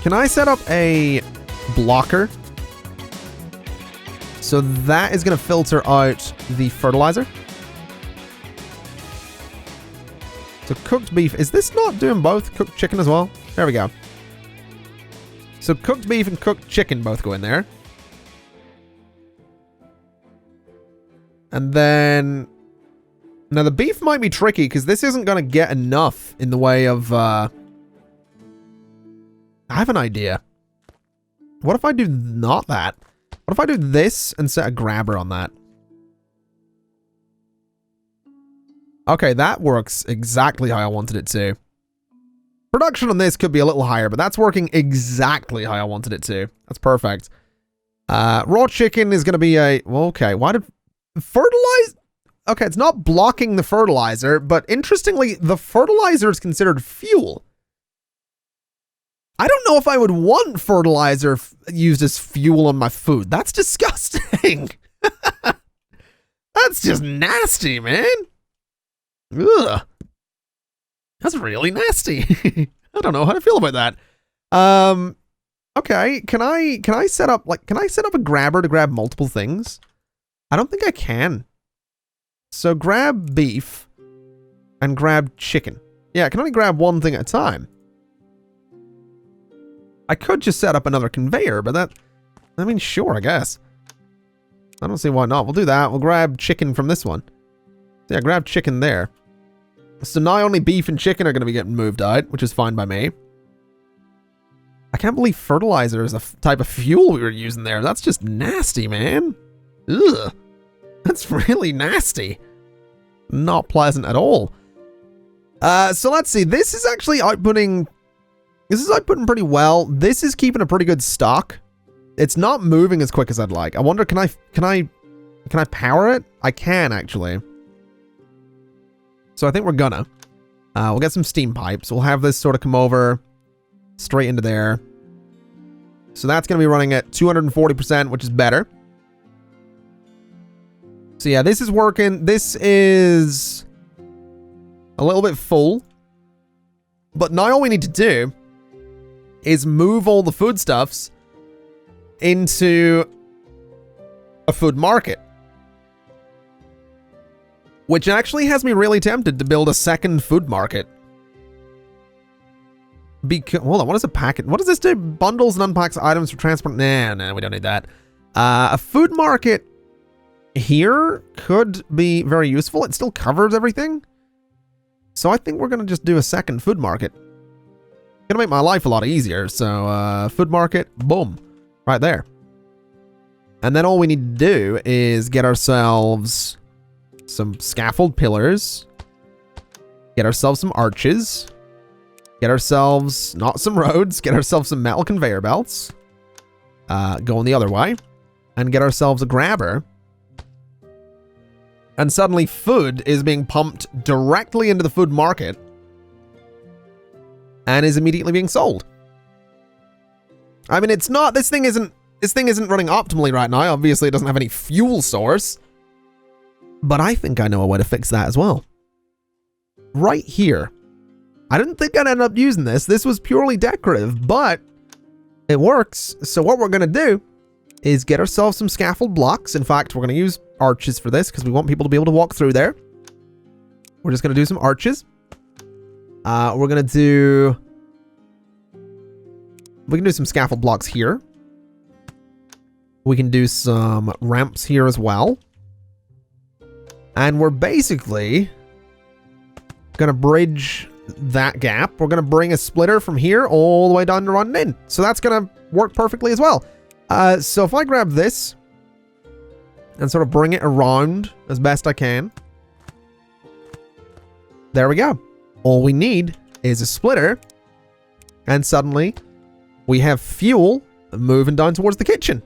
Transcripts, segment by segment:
Can I set up a blocker? So that is going to filter out the fertilizer. So cooked beef. Is this not doing both? Cooked chicken as well? There we go. So cooked beef and cooked chicken both go in there. And then... Now the beef might be tricky because this isn't going to get enough in the way of... I have an idea. What if I do not that? What if I do this and set a grabber on that? Okay, that works exactly how I wanted it to. Production on this could be a little higher, but that's working exactly how I wanted it to. That's perfect. Raw chicken is going to be a... Well, okay, why did... Fertilize... Okay, it's not blocking the fertilizer, but interestingly, the fertilizer is considered fuel. I don't know if I would want fertilizer used as fuel on my food. That's disgusting. That's just nasty, man. Ugh. That's really nasty. I don't know how to feel about that. Okay, can I set up a grabber to grab multiple things? I don't think I can. So grab beef and grab chicken. Yeah, I can only grab one thing at a time. I could just set up another conveyor, but I mean, sure, I guess. I don't see why not. We'll do that. We'll grab chicken from this one. Yeah, grab chicken there. So now only beef and chicken are going to be getting moved out, which is fine by me. I can't believe fertilizer is a type of fuel we were using there. That's just nasty, man. Ugh. That's really nasty. Not pleasant at all. So let's see. This is actually outputting... This is outputting pretty well. This is keeping a pretty good stock. It's not moving as quick as I'd like. I wonder, can I power it? I can, actually. So I think we're gonna. We'll get some steam pipes. We'll have this sort of come over straight into there. So that's going to be running at 240%, which is better. So yeah, this is working. This is a little bit full. But now all we need to do is move all the foodstuffs into a food market. Which actually has me really tempted to build a second food market. Hold on, what is a packet? What does this do? Bundles and unpacks items for transport? Nah, we don't need that. A food market here could be very useful. It still covers everything. So I think we're going to just do a second food market. Gonna make my life a lot easier. So food market, boom, right there. And then all we need to do is get ourselves some scaffold pillars, get ourselves some arches, get ourselves, not some roads, get ourselves some metal conveyor belts, going the other way, and get ourselves a grabber. And suddenly food is being pumped directly into the food market and is immediately being sold. I mean, it's not, this thing isn't running optimally right now. Obviously, it doesn't have any fuel source. But I think I know a way to fix that as well. Right here. I didn't think I'd end up using this. This was purely decorative, but it works. So what we're going to do is get ourselves some scaffold blocks. In fact, we're going to use arches for this because we want people to be able to walk through there. We're just going to do some arches. We can do some scaffold blocks here. We can do some ramps here as well. And we're basically going to bridge that gap. We're going to bring a splitter from here all the way down to running in. So that's going to work perfectly as well. So if I grab this and sort of bring it around as best I can. There we go. All we need is a splitter. And suddenly we have fuel moving down towards the kitchen.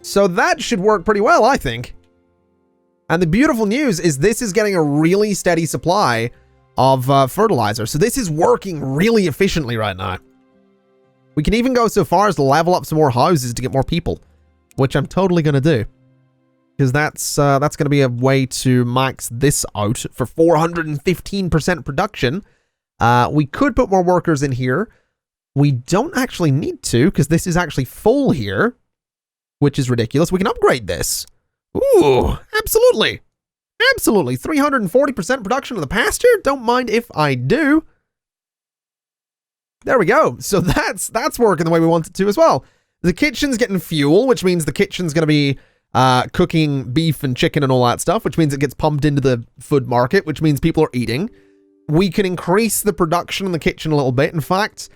So that should work pretty well, I think. And the beautiful news is this is getting a really steady supply of fertilizer. So this is working really efficiently right now. We can even go so far as to level up some more houses to get more people, which I'm totally going to do. Because that's going to be a way to max this out for 415% production. We could put more workers in here. We don't actually need to because this is actually full here, which is ridiculous. We can upgrade this. Ooh, absolutely. Absolutely. 340% production of the pasture. Don't mind if I do. There we go. So that's working the way we want it to as well. The kitchen's getting fuel, which means the kitchen's going to be cooking beef and chicken and all that stuff, which means it gets pumped into the food market, which means people are eating. We can increase the production in the kitchen a little bit. In fact,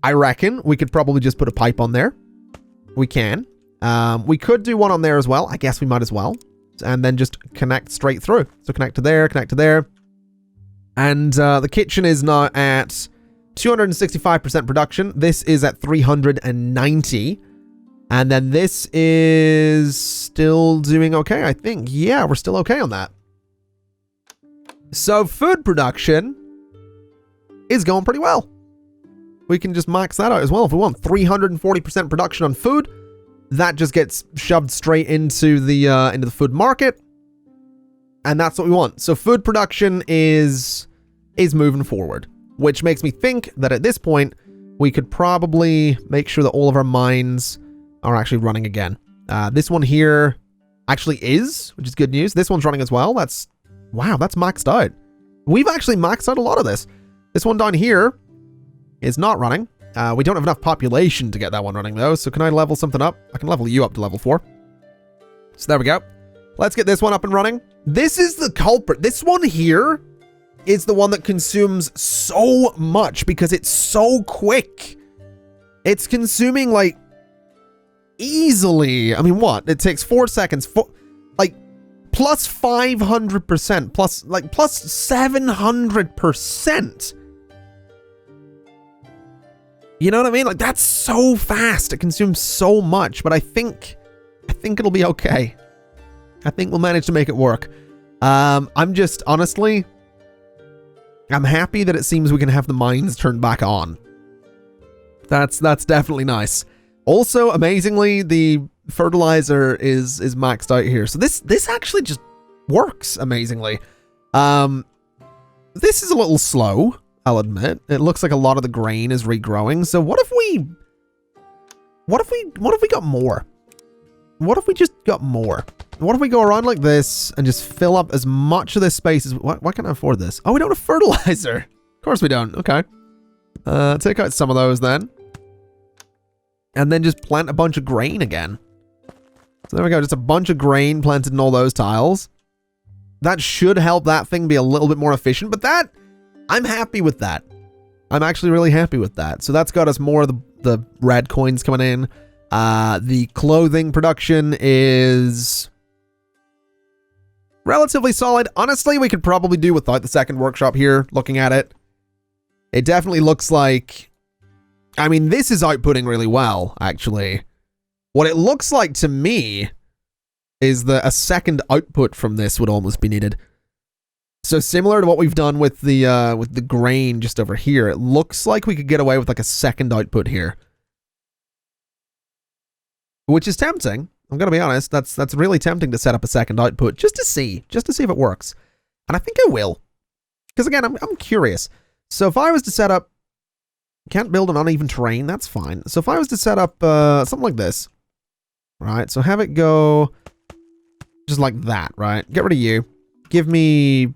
I reckon we could probably just put a pipe on there. We can. We could do one on there as well. I guess we might as well. And then just connect straight through. So connect to there, connect to there. And the kitchen is now at 265% production. This is at 390. And then this is still doing okay, I think. Yeah, we're still okay on that. So food production is going pretty well. We can just max that out as well if we want. 340% production on food. That just gets shoved straight into the food market. And that's what we want. So food production is moving forward, which makes me think that at this point, we could probably make sure that all of our mines are actually running again. This one here actually is, which is good news. This one's running as well. Wow, that's maxed out. We've actually maxed out a lot of this. This one down here is not running. We don't have enough population to get that one running though. So can I level something up? I can level you up to level 4. So there we go. Let's get this one up and running. This is the culprit. This one here is the one that consumes so much because it's so quick. It's consuming like easily. I mean, what? It takes 4 seconds. Like plus 500%, plus 700%. You know what I mean? Like that's so fast. It consumes so much, but I think it'll be okay. I think we'll manage to make it work. I'm just honestly, I'm happy that it seems we can have the mines turned back on. That's definitely nice. Also, amazingly, the fertilizer is maxed out here. So this actually just works amazingly. This is a little slow, I'll admit. It looks like a lot of the grain is regrowing. So what if we got more? What if we just got more? What if we go around like this and just fill up as much of this space as... Why can't I afford this? Oh, we don't have fertilizer. Of course we don't. Okay. Take out some of those then. And then just plant a bunch of grain again. So there we go. Just a bunch of grain planted in all those tiles. That should help that thing be a little bit more efficient. But that... I'm happy with that. I'm actually really happy with that. So that's got us more of the red coins coming in. The clothing production is relatively solid. Honestly, we could probably do without the second workshop here, looking at it. It definitely looks like... I mean, this is outputting really well, actually. What it looks like to me is that a second output from this would almost be needed. So similar to what we've done with the grain just over here, it looks like we could get away with like a second output here. Which is tempting. I'm going to be honest. That's really tempting to set up a second output just to see if it works. And I think I will. Because again, I'm curious. So if I was to set up... Can't build an uneven terrain, that's fine. So if I was to set up something like this. Right, so have it go just like that, right? Get rid of you. Give me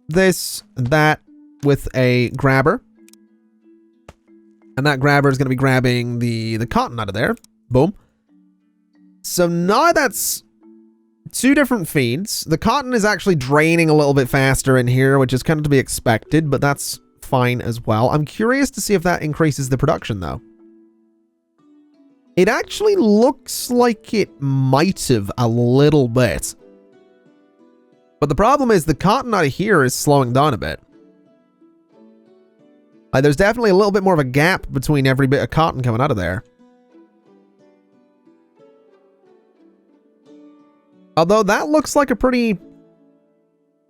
this and that with a grabber. And that grabber is going to be grabbing the cotton out of there. Boom. So now that's 2 different feeds. The cotton is actually draining a little bit faster in here, which is kind of to be expected, but that's fine as well. I'm curious to see if that increases the production though. It actually looks like it might have a little bit. But the problem is the cotton out of here is slowing down a bit. There's definitely a little bit more of a gap between every bit of cotton coming out of there. Although that looks like a pretty...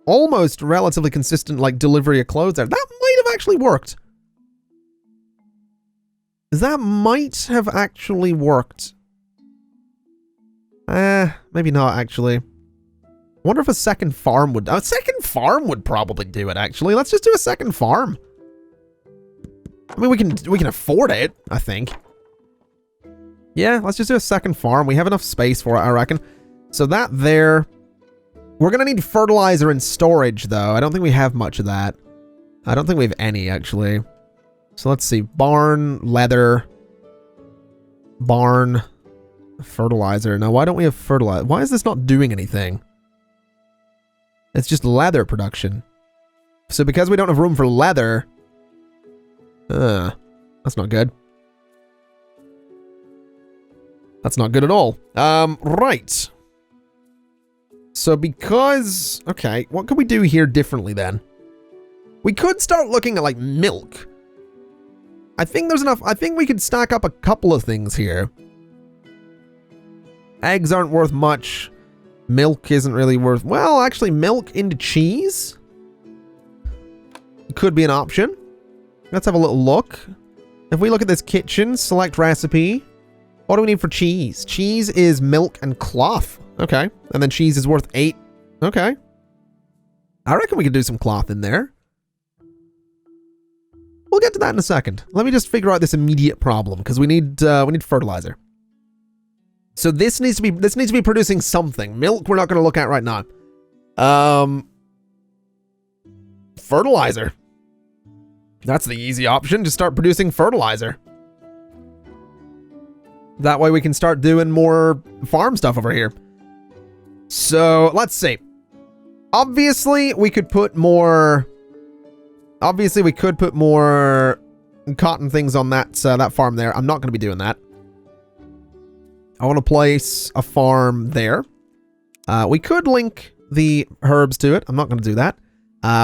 almost relatively consistent like delivery of clothes there. That might have actually worked. That might have actually worked. Maybe not actually. Wonder if a second farm would... A second farm would probably do it actually. Let's just do a second farm. I mean, we can afford it, I think. Yeah, let's just do a second farm. We have enough space for it, I reckon. So that there. We're going to need fertilizer and storage, though. I don't think we have much of that. I don't think we have any, actually. So let's see. Barn, leather, barn, fertilizer. Now, why don't we have fertilizer? Why is this not doing anything? It's just leather production. So because we don't have room for leather... that's not good. That's not good at all. Right. So because... Okay, what can we do here differently then? We could start looking at, like, milk. I think there's enough... I think we could stack up a couple of things here. Eggs aren't worth much. Milk isn't really worth... Well, actually, milk into cheese could be an option. Let's have a little look. If we look at this kitchen, select recipe. What do we need for cheese? Cheese is milk and cloth. Okay. And then cheese is worth 8. Okay. I reckon we could do some cloth in there. We'll get to that in a second. Let me just figure out this immediate problem because we need fertilizer. So this needs to be producing something. Milk we're not going to look at right now. Fertilizer. That's the easy option. Just start producing fertilizer. That way we can start doing more farm stuff over here. So let's see. Obviously we could put more cotton things on that farm there. I'm not going to be doing that. I want to place a farm there. We could link the herbs to it. I'm not going to do that.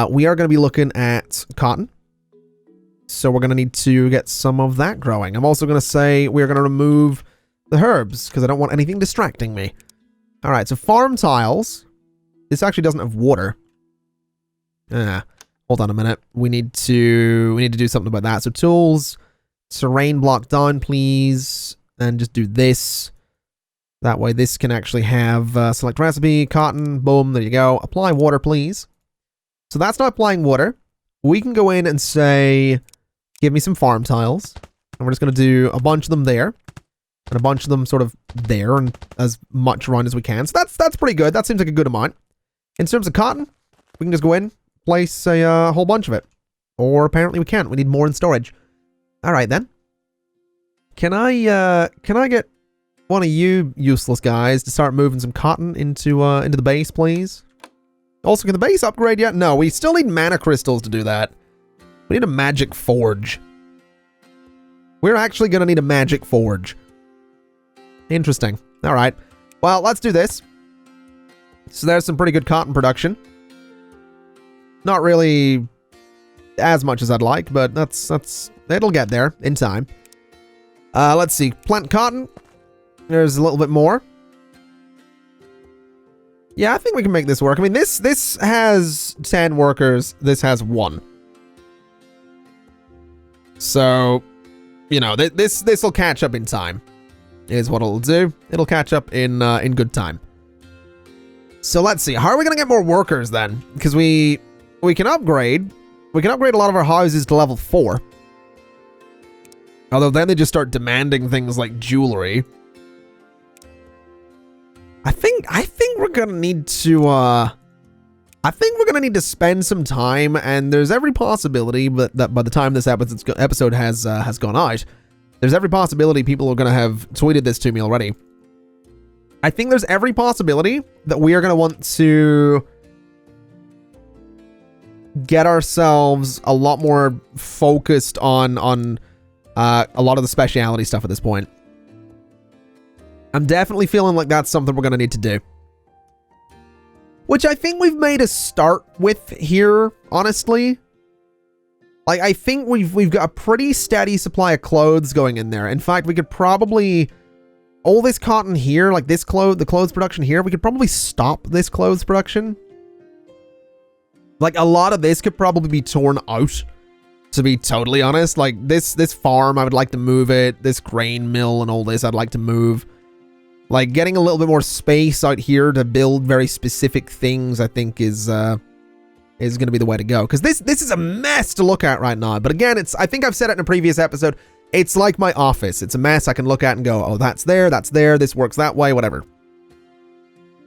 We are going to be looking at cotton. So we're going to need to get some of that growing. I'm also going to say we're going to remove the herbs because I don't want anything distracting me. All right, so farm tiles. This actually doesn't have water. Hold on a minute. We need to do something about that. So tools, terrain block down, please, and just do this. That way this can actually have select recipe, cotton, boom, there you go. Apply water, please. So that's not applying water. We can go in and say, give me some farm tiles. And we're just going to do a bunch of them there. And a bunch of them sort of there and as much around as we can. So that's pretty good. That seems like a good amount. In terms of cotton, we can just go in, place a whole bunch of it. Or apparently we can't. We need more in storage. All right, then. Can I get one of you useless guys to start moving some cotton into the base, please? Also, can the base upgrade yet? No, we still need mana crystals to do that. We need a magic forge. We're actually going to need a magic forge. Interesting. All right. Well, let's do this. So there's some pretty good cotton production. Not really as much as I'd like, but it'll get there in time. Let's see. Plant cotton. There's a little bit more. Yeah, I think we can make this work. I mean, this has 10 workers. This has 1. So, you know, this will catch up in time. Is what it'll do. It'll catch up in good time. So let's see. How are we gonna get more workers then? Because we can upgrade. We can upgrade a lot of our houses to level 4. Although then they just start demanding things like jewelry. I think we're gonna need to spend some time, and there's every possibility that by the time this episode has gone out, there's every possibility people are gonna have tweeted this to me already. I think there's every possibility that we are gonna want to get ourselves a lot more focused on a lot of the speciality stuff at this point. I'm definitely feeling like that's something we're going to need to do. Which I think we've made a start with here, honestly. Like, I think we've got a pretty steady supply of clothes going in there. In fact, we could probably... all this cotton here, like the clothes production here, we could probably stop this clothes production. Like, a lot of this could probably be torn out, to be totally honest. Like, this farm, I would like to move it. This grain mill and all this, I'd like to move. Like, getting a little bit more space out here to build very specific things, I think is is going to be the way to go. Because this is a mess to look at right now. But again, I think I've said it in a previous episode. It's like my office. It's a mess I can look at and go, oh, that's there, this works that way, whatever.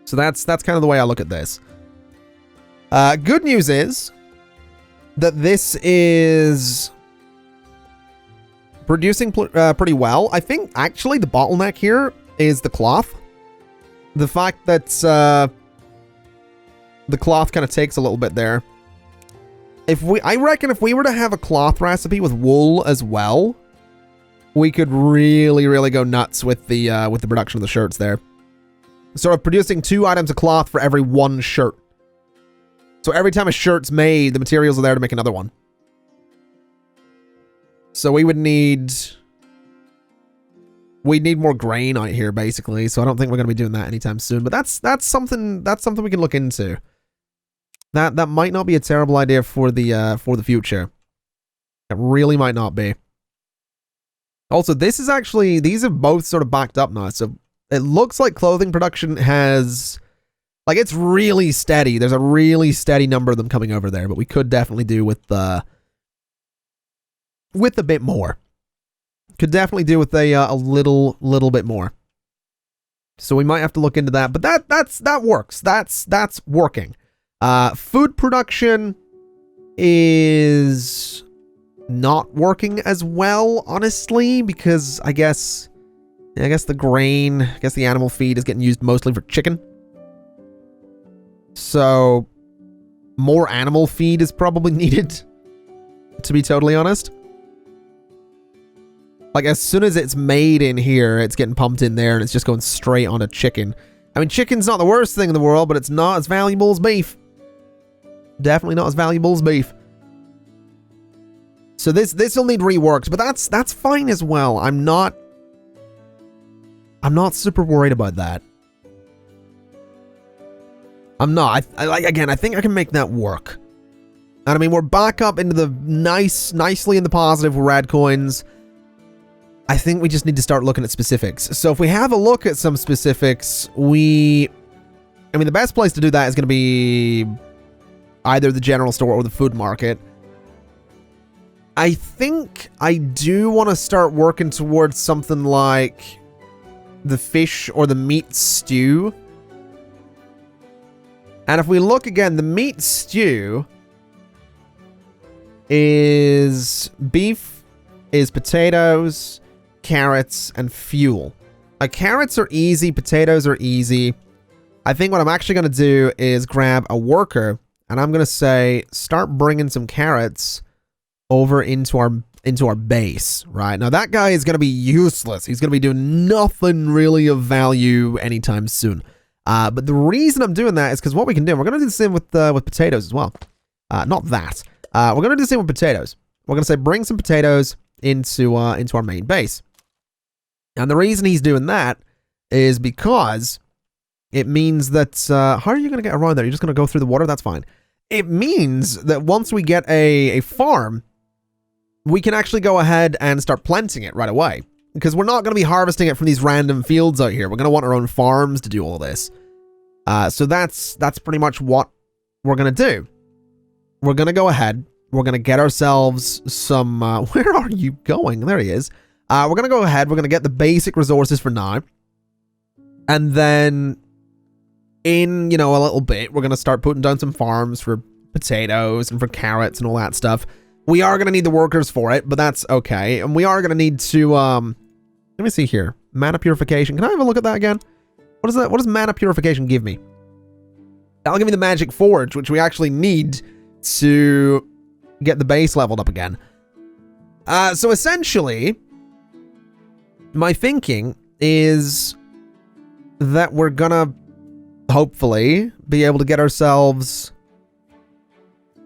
So that's kind of the way I look at this. Good news is that this is producing pretty well. I think actually the bottleneck here is the cloth. The fact that the cloth kind of takes a little bit there. I reckon if we were to have a cloth recipe with wool as well, we could really, really go nuts with the production of the shirts there. Sort of producing 2 items of cloth for every 1 shirt. So every time a shirt's made, the materials are there to make another one. So we'd need more grain out here, basically. So I don't think we're going to be doing that anytime soon. But that's something we can look into. That might not be a terrible idea for the future. It really might not be. Also, these have both sort of backed up now. So it looks like clothing production has, like, it's really steady. There's a really steady number of them coming over there, but we could definitely do with a bit more. Could definitely do with a little bit more. So we might have to look into that, but that works. That's working. Food production is not working as well, honestly, because I guess the grain, the animal feed is getting used mostly for chicken. So more animal feed is probably needed, to be totally honest. Like, as soon as it's made in here, it's getting pumped in there and it's just going straight on a chicken. I mean, chicken's not the worst thing in the world, but it's not as valuable as beef. Definitely not as valuable as beef. So this will need reworks, but that's fine as well. I'm not super worried about that. I'm not. I think I can make that work. And I mean, we're back up into the nicely in the positive with rad coins. I think we just need to start looking at specifics. So if we have a look at some specifics, the best place to do that is going to be either the general store or the food market. I think I do want to start working towards something like the fish or the meat stew. And if we look again, the meat stew is beef, is potatoes, carrots, and fuel. Carrots are easy, potatoes are easy. I think what I'm actually going to do is grab a worker, and I'm going to say, start bringing some carrots over into our base, right? Now, that guy is going to be useless. He's going to be doing nothing really of value anytime soon. But the reason I'm doing that is because what we can do, we're going to do the same with potatoes as well. Not that. We're going to do the same with potatoes. We're going to say, bring some potatoes into our main base. And the reason he's doing that is because it means that, how are you going to get around there? You're just going to go through the water? That's fine. It means that once we get a farm, we can actually go ahead and start planting it right away. Because we're not going to be harvesting it from these random fields out here. We're going to want our own farms to do all this. So that's pretty much what we're going to do. We're going to go ahead. We're going to get ourselves some... where are you going? There he is. We're going to go ahead. We're going to get the basic resources for now. And then in, a little bit, we're going to start putting down some farms for potatoes and for carrots and all that stuff. We are going to need the workers for it, but that's okay. And we are going to need to... let me see here. Mana purification. Can I have a look at that again? What is that? What does mana purification give me? That'll give me the magic forge, which we actually need to get the base leveled up again. So essentially, my thinking is that we're gonna hopefully be able to get ourselves,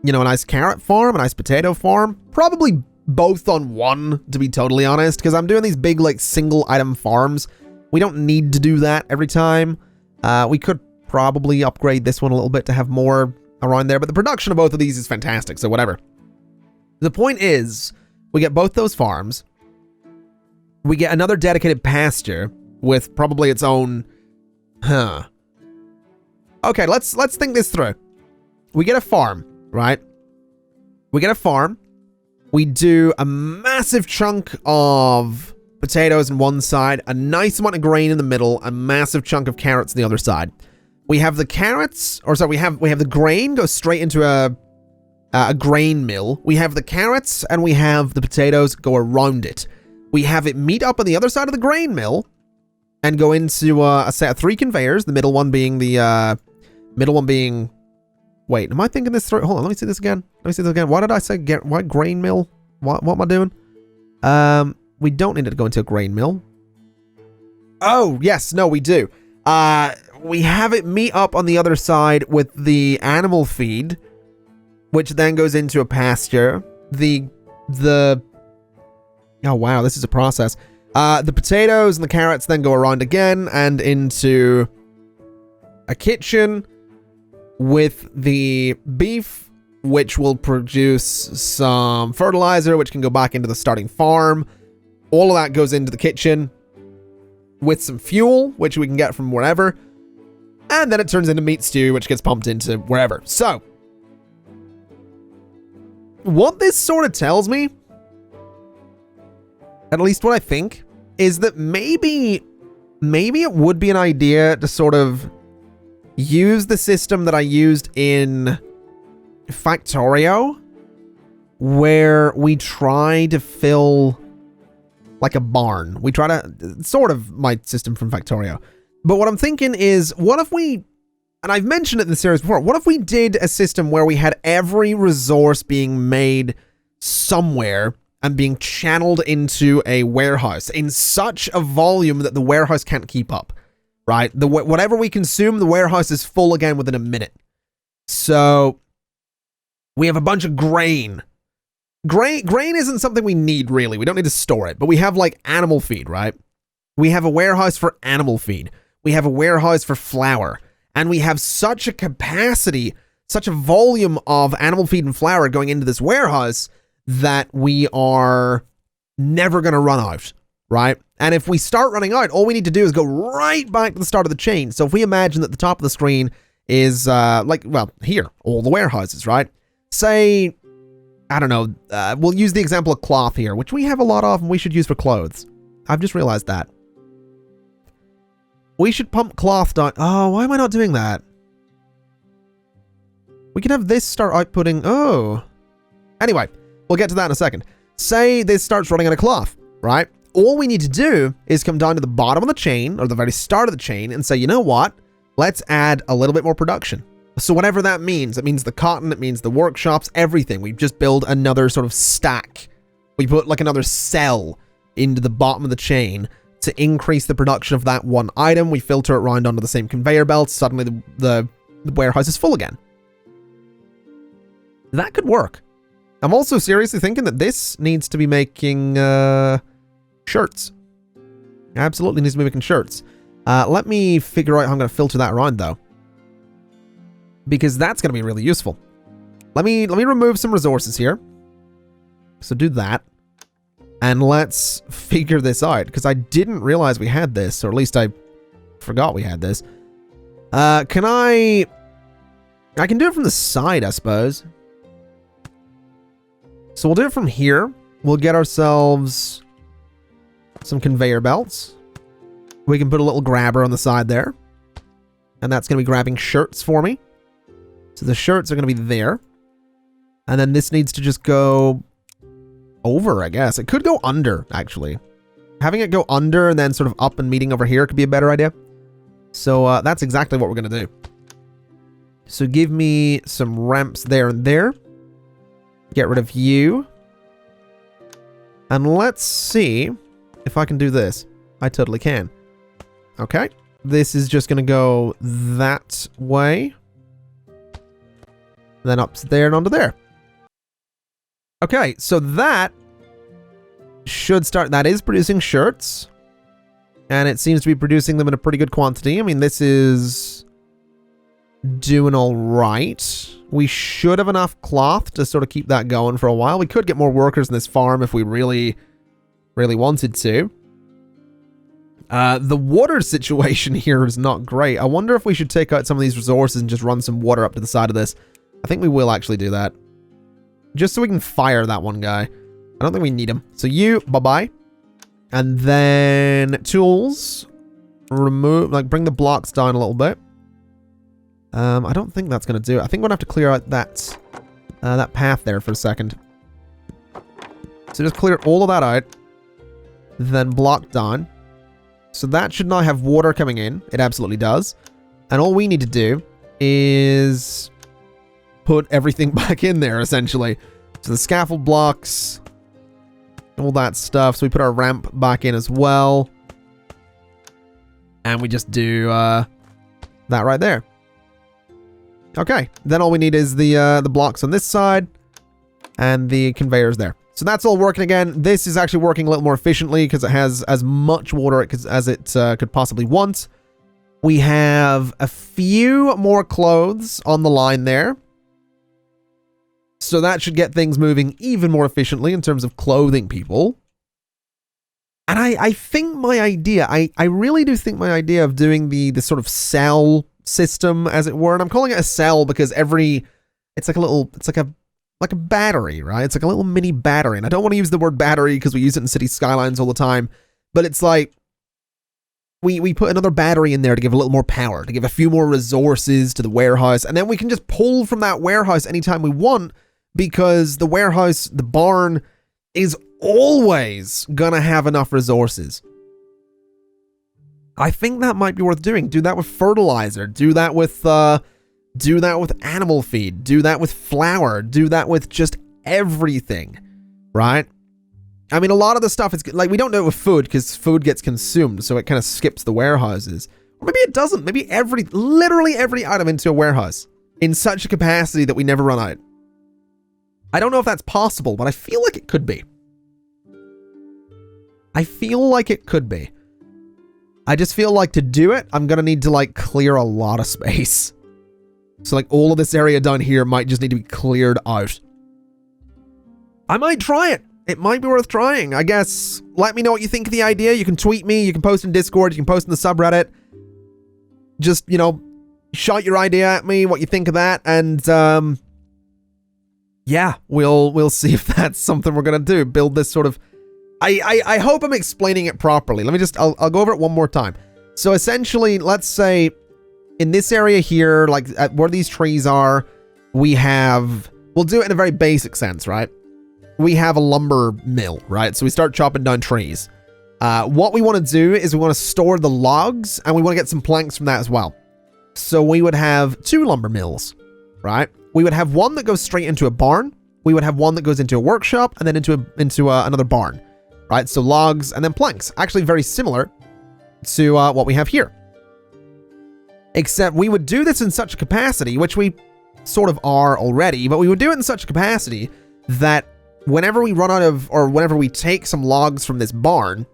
a nice carrot farm, a nice potato farm, probably both on one, to be totally honest, because I'm doing these big, single item farms. We don't need to do that every time. We could probably upgrade this one a little bit to have more around there, but the production of both of these is fantastic, so whatever. The point is, we get both those farms. We get another dedicated pasture with probably its own... Okay, let's think this through. We get a farm. right? We get a farm. We do a massive chunk of potatoes on one side, a nice amount of grain in the middle, a massive chunk of carrots on the other side. We have the carrots, or sorry, we have the grain go straight into a grain mill. We have the carrots and we have the potatoes go around it. We have it meet up on the other side of the grain mill and go into a set of 3 conveyors. The middle one being wait, am I thinking this through? Hold on, let me see this again. Why did I say why grain mill? What am I doing? We don't need it to go into a grain mill. Oh, yes, no, we do. We have it meet up on the other side with the animal feed, which then goes into a pasture. Oh, wow, this is a process. The potatoes and the carrots then go around again and into a kitchen with the beef, which will produce some fertilizer, which can go back into the starting farm. All of that goes into the kitchen with some fuel, which we can get from wherever. And then it turns into meat stew, which gets pumped into wherever. So, what this sort of tells me, at least what I think, is that maybe it would be an idea to sort of use the system that I used in Factorio, where we try to fill like a barn. We try to, sort of my system from Factorio. But what I'm thinking is, what if we, and I've mentioned it in the series before, what if we did a system where we had every resource being made somewhere and being channeled into a warehouse in such a volume that the warehouse can't keep up, right? Whatever we consume, the warehouse is full again within a minute. So we have a bunch of grain. Grain isn't something we need, really. We don't need to store it, but we have like animal feed, right? We have a warehouse for animal feed. We have a warehouse for flour, and we have such a capacity, such a volume of animal feed and flour going into this warehouse that we are never going to run out, right? And if we start running out, all we need to do is go right back to the start of the chain. So if we imagine that the top of the screen is here, all the warehouses, right? Say, I don't know, we'll use the example of cloth here, which we have a lot of and we should use for clothes. I've just realized that. We should pump cloth down. Oh, why am I not doing that? We can have this start outputting. Oh. Anyway, we'll get to that in a second. Say this starts running out of cloth, right? All we need to do is come down to the bottom of the chain, or the very start of the chain, and say, you know what? Let's add a little bit more production. So whatever that means, it means the cotton, it means the workshops, everything. We just build another sort of stack. We put like another cell into the bottom of the chain to increase the production of that one item. We filter it around onto the same conveyor belt. Suddenly the warehouse is full again. That could work. I'm also seriously thinking that this needs to be making shirts. Absolutely needs to be making shirts. Let me figure out how I'm going to filter that around though, because that's going to be really useful. Let me remove some resources here. So do that. And let's figure this out, because I didn't realize we had this, or at least I forgot we had this. I can do it from the side, I suppose. So we'll do it from here. We'll get ourselves some conveyor belts. We can put a little grabber on the side there. And that's going to be grabbing shirts for me. So the shirts are going to be there. And then this needs to just go over, I guess. It could go under, actually. Having it go under and then sort of up and meeting over here could be a better idea. So that's exactly what we're going to do. So give me some ramps there and there. Get rid of you. And let's see if I can do this. I totally can. Okay. This is just going to go that way. Then up to there and onto there. Okay, so that should start. That is producing shirts. And it seems to be producing them in a pretty good quantity. I mean, this is doing all right. We should have enough cloth to sort of keep that going for a while. We could get more workers in this farm if we really, really wanted to. The water situation here is not great. I wonder if we should take out some of these resources and just run some water up to the side of this. I think we will actually do that. Just so we can fire that one guy. I don't think we need him. So you, bye-bye. And then tools. Remove, like bring the blocks down a little bit. I don't think that's going to do it. I think we're going to have to clear out that path there for a second. So just clear all of that out. Then block down. So that should now have water coming in. It absolutely does. And all we need to do is put everything back in there, essentially. So the scaffold blocks, all that stuff. So we put our ramp back in as well. And we just do that right there. Okay. Then all we need is the blocks on this side and the conveyors there. So that's all working again. This is actually working a little more efficiently because it has as much water as it could possibly want. We have a few more clothes on the line there. So that should get things moving even more efficiently in terms of clothing people. And I think my idea, I really do think my idea of doing the sort of cell system, as it were, and I'm calling it a cell because it's like a battery, right? It's like a little mini battery. And I don't want to use the word battery because we use it in city skylines all the time, but it's like we put another battery in there to give a little more power, to give a few more resources to the warehouse, and then we can just pull from that warehouse anytime we want because the warehouse, the barn, is always gonna have enough resources. I think that might be worth doing. Do that with fertilizer. Do that with animal feed. Do that with flour. Do that with just everything, right? I mean, a lot of the stuff is like, we don't do it with food because food gets consumed, so it kind of skips the warehouses. Or maybe it doesn't. Maybe literally every item into a warehouse in such a capacity that we never run out. I don't know if that's possible, but I feel like it could be. I feel like it could be. I just feel like to do it, I'm going to need to like clear a lot of space. So like all of this area down here might just need to be cleared out. I might try it. It might be worth trying, I guess. Let me know what you think of the idea. You can tweet me, you can post in Discord, you can post in the subreddit. Just, you know, shout your idea at me, what you think of that, and yeah, we'll see if that's something we're gonna do. Build this sort of... I hope I'm explaining it properly. Let me just... I'll go over it one more time. So essentially, let's say in this area here, like at where these trees are, we have... We'll do it in a very basic sense, right? We have a lumber mill, right? So we start chopping down trees. What we want to do is we want to store the logs, and we want to get some planks from that as well. So we would have 2 lumber mills, right? We would have one that goes straight into a barn. We would have one that goes into a workshop, and then into another barn, right? So logs and then planks. Actually very similar to what we have here. Except we would do this in such a capacity, which we sort of are already, but we would do it in such a capacity that whenever we run out of, or whenever we take some logs from this barn,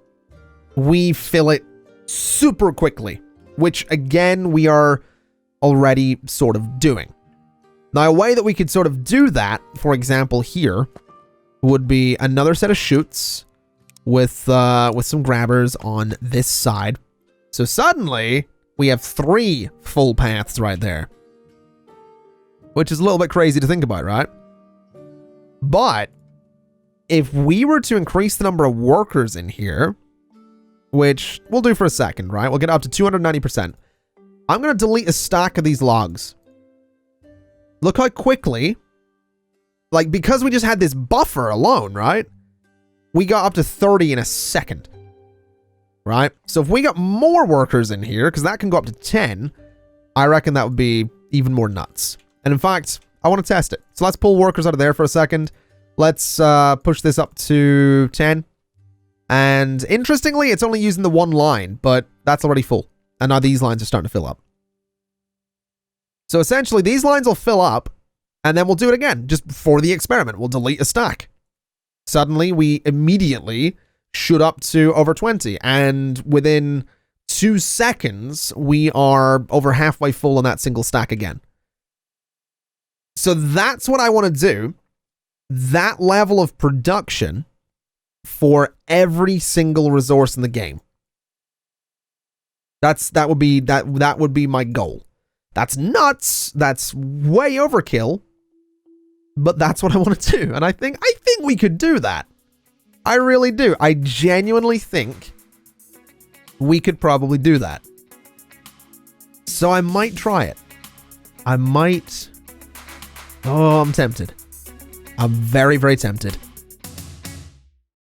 we fill it super quickly, which again, we are already sort of doing. Now, a way that we could sort of do that, for example, here, would be another set of chutes with some grabbers on this side. So suddenly, we have 3 full paths right there. Which is a little bit crazy to think about, right? But if we were to increase the number of workers in here, which we'll do for a second, right? We'll get up to 290%. I'm going to delete a stack of these logs. Look how quickly, like, because we just had this buffer alone, right? We got up to 30 in a second, right? So if we got more workers in here, because that can go up to 10, I reckon that would be even more nuts. And in fact, I want to test it. So let's pull workers out of there for a second. Let's push this up to 10. And interestingly, it's only using the 1 line, but that's already full. And now these lines are starting to fill up. So essentially, these lines will fill up, and then we'll do it again, just for the experiment. We'll delete a stack. Suddenly, we immediately shoot up to over 20, and within 2 seconds, we are over halfway full on that single stack again. So that's what I want to do. That level of production for every single resource in the game. That would be my goal. That's nuts. That's way overkill, But that's what I want to do. And I think we could do that. I really do. I genuinely think we could probably do that. So I might try it. I might. Oh, I'm tempted. I'm very, very tempted.